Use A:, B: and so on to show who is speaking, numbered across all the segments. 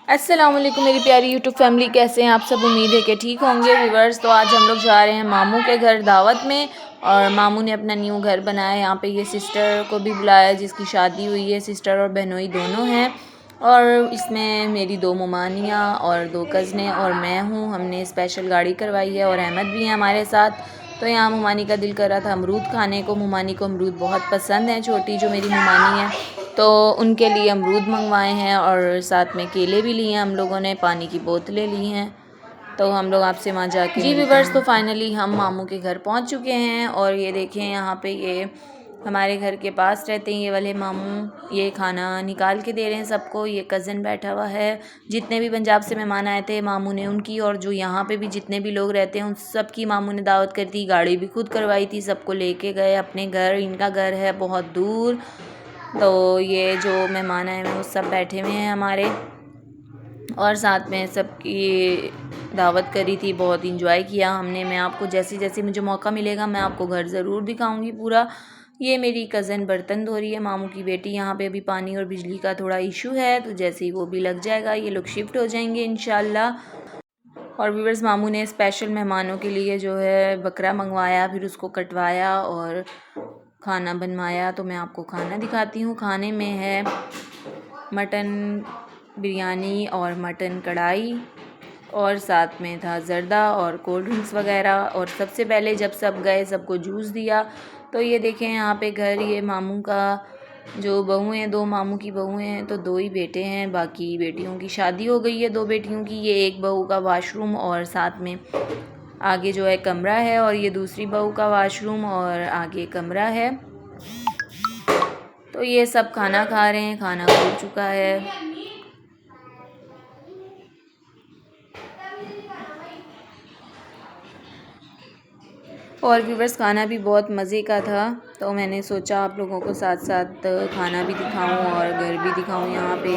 A: अस्सलाम वालेकुम मेरी प्यारी यूट्यूब फैमिली, कैसे हैं आप सब। उम्मीद है कि ठीक होंगे व्यूवर्स। तो आज हम लोग जा रहे हैं मामू के घर दावत में, और मामू ने अपना न्यू घर बनाया है। यहाँ पे ये सिस्टर को भी बुलाया जिसकी शादी हुई है। सिस्टर और बहनोई दोनों हैं, और इसमें मेरी दो मुमानियाँ और दो कज़नें और मैं हूँ। हमने स्पेशल गाड़ी करवाई है और अहमद भी हैं हमारे साथ। तो यहाँ मुमानी का दिल कर रहा था अमरूद खाने को। मुमानी को अमरूद बहुत पसंद है, छोटी जो मेरी मुमानी है, तो उनके लिए अमरूद मंगवाए हैं और साथ में केले भी लिए हैं हम लोगों ने, पानी की बोतलें ली हैं। तो हम लोग आपसे वहाँ जाके जी व्यूवर्स। तो फाइनली हम मामू के घर पहुँच चुके हैं, और ये देखें यहाँ पे ये हमारे घर के पास रहते हैं ये वाले मामू। ये खाना निकाल के दे रहे हैं सबको। ये कज़न बैठा हुआ है। जितने भी पंजाब से मेहमान आए थे मामू ने उनकी, और जो यहाँ पे भी जितने भी लोग रहते हैं उन सब की मामू ने दावत कर दी। गाड़ी भी खुद करवाई थी, सबको लेके गए अपने घर। इनका घर है बहुत दूर। तो ये जो मेहमान आए हैं वो सब बैठे हुए हैं हमारे, और साथ में सबकी दावत करी थी। बहुत इंजॉय किया हमने। मैं आपको जैसे जैसे मुझे मौका मिलेगा मैं आपको घर ज़रूर दिखाऊंगी पूरा। ये मेरी कज़न बर्तन धो रही है, मामू की बेटी। यहाँ पे अभी पानी और बिजली का थोड़ा इशू है, तो जैसे ही वो भी लग जाएगा ये लोग शिफ्ट हो जाएंगे इंशाल्लाह। और व्यूअर्स, मामू ने स्पेशल मेहमानों के लिए जो है बकरा मंगवाया, फिर उसको कटवाया और खाना बनवाया। तो मैं आपको खाना दिखाती हूँ। खाने में है मटन बिरयानी और मटन कढ़ाई, और साथ में था ज़र्दा और कोल्ड ड्रिंक्स वगैरह। और सबसे पहले जब सब गए सबको जूस दिया। तो ये देखें यहाँ पे घर, ये मामू का जो बहू हैं, दो मामू की बहू हैं, तो दो ही बेटे हैं। बाकी बेटियों की शादी हो गई है, दो बेटियों की। ये एक बहू का वाशरूम और साथ में आगे जो है कमरा है, और ये दूसरी बहू का वाशरूम और आगे कमरा है। तो ये सब खाना खा रहे हैं, खाना हो चुका है। और व्यूवर्स, खाना भी बहुत मज़े का था। तो मैंने सोचा आप लोगों को साथ साथ खाना भी दिखाऊं और घर भी दिखाऊं यहाँ पे।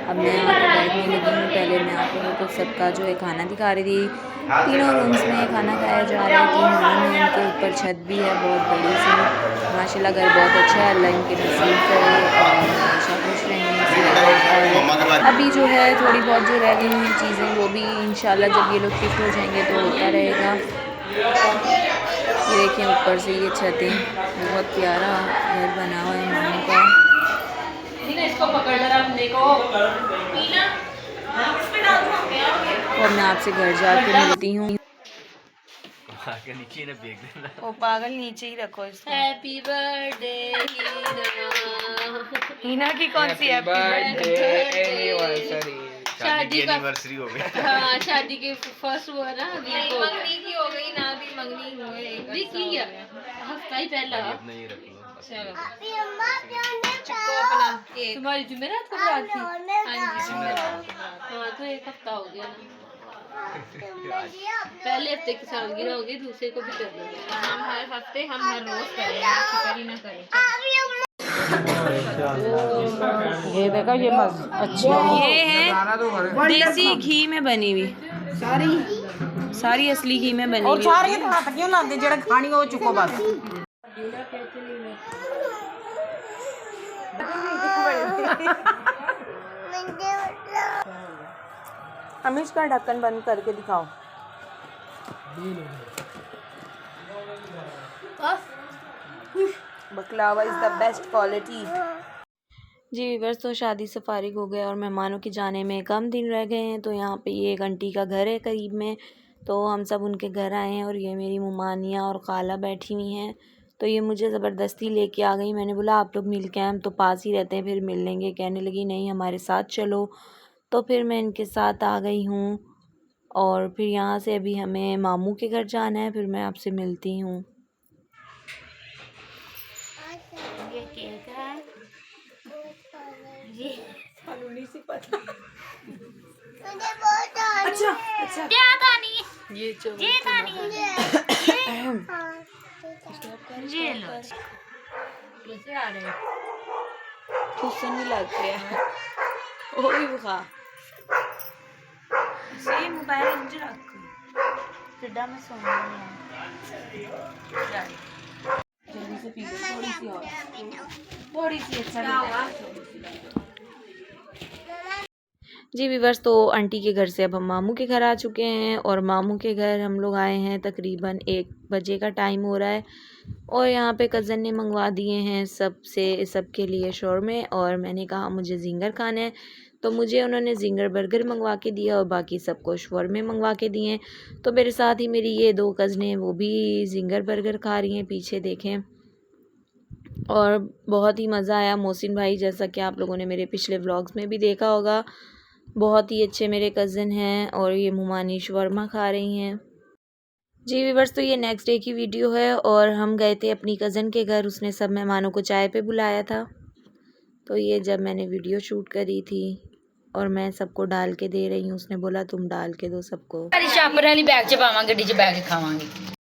A: अब मैं आके बैठने लगी हूँ। पहले मैं आप लोगों को सबका जो है खाना दिखा रही थी। तीनों रूम्स में खाना खाया जा रहा है। 3 रूम हैं, इनके ऊपर छत भी है बहुत बड़ी सी। माशाल्लाह घर बहुत अच्छा है, अल्लाह इनके नसीब करे और हमेशा खुश रहेंगे। और अभी जो है थोड़ी बहुत जो रह गई हैं चीज़ें, वो भी इंशाल्लाह जब ये लोग शिफ्ट हो जाएंगे तो होता रहेगा। ये देखिए ऊपर से ये छतें, बहुत प्यारा घर बना हुआ है मामू का। इसको पकड़ और मैं आपसे घर जाके मिलती हूँ।
B: नीचे फेंक देना।
A: ओ पागल, नीचे ही रखो इसको। हैप्पी बर्थडे हीना की कौन सी हैप्पी बर्थडे
B: एनिवर्सरी। शादी की एनिवर्सरी हो गई।
A: हाँ, शादी के फर्स्ट हुआ ना,
C: मंगनी की हो गई ना, भी मंगनी हुई
A: की हफ्ता ही पहला।
B: अपना ये रख लो।
A: चलो
C: चुको अपना केक।
A: तुम्हारी जुमेरात को रात थी।
C: हाँ जी,
A: हाँ, तो एक हफ्ता हो गया ना। पहले हफ्ते की सालगिरह हो गई, दूसरे को भी कर दो।
C: हम हर हफ्ते, हम हर रोज करें, फिक्र ही ना करें।
A: ये देखो, ये मस्त अच्छी। ये है देसी घी में बनी हुई, सारी असली घी में बनी हुई।
D: सारे हाथ क्यों लाते जेड़ा खानी हो चुको बस। हमें इसका ढक्कन बंद करके दिखाओ। Baklava is the best quality.
A: जी व्यूअर्स, तो शादी से फारिग हो गए और मेहमानों के जाने में कम दिन रह गए हैं। तो यहाँ पे ये एक आंटी का घर है करीब में, तो हम सब उनके घर आए हैं। और ये मेरी मुमानियाँ और खाला बैठी हुई हैं। तो ये मुझे ज़बरदस्ती लेके आ गई। मैंने बोला आप लोग मिल के आए, हम तो पास ही रहते हैं, फिर मिल लेंगे। कहने लगी नहीं हमारे साथ चलो। तो फिर मैं इनके साथ आ गई हूँ, और फिर यहाँ से अभी हमें मामू के घर जाना है। फिर मैं आपसे मिलती हूँ।
C: ये केक है, ये
D: नहीं सी पता।
C: मुझे बहुत
D: अच्छा अच्छा,
C: क्या था नहीं,
A: ये
C: ये था नहीं, ये लो। कैसे आ रहे हैं?
A: खुशन भी लगते हैं। ओ भी बुखा
C: ये मोबाइल मुझे रखो, सीधा मैं सोने नहीं
A: जल्दी से पी लो, थोड़ी सी और, थोड़ी सी। अच्छा जी व्यूअर्स, तो आंटी के घर से अब हम मामू के घर आ चुके हैं और मामू के घर हम लोग आए हैं तकरीबन 1 बजे का टाइम हो रहा है। और यहाँ पे कज़न ने मंगवा दिए हैं सबके लिए शौरमे और मैंने कहा मुझे ज़िंगर खाना है, तो मुझे उन्होंने ज़िंगर बर्गर मंगवा के दिया और बाकी सबको शौरमे मंगवा के दिए हैं। तो मेरे साथ ही मेरी ये 2 कज़नें वो भी ज़िंगर बर्गर खा रही हैं, पीछे देखें। और बहुत ही मज़ा आया। मोहसिन भाई, जैसा कि आप लोगों ने मेरे पिछले व्लॉग्स में भी देखा होगा, बहुत ही अच्छे मेरे कज़न हैं और ये मुमानी शवरमा खा रही हैं। जी व्यूअर्स, तो ये नेक्स्ट डे की वीडियो है और हम गए थे अपनी कज़न के घर, उसने सब मेहमानों को चाय पे बुलाया था। तो ये जब मैंने वीडियो शूट करी थी और मैं सबको डाल के दे रही हूँ, उसने बोला तुम डाल के दो सबको।
C: शापर वाली बैग च पावां, गड्डी च बैग खावांगे।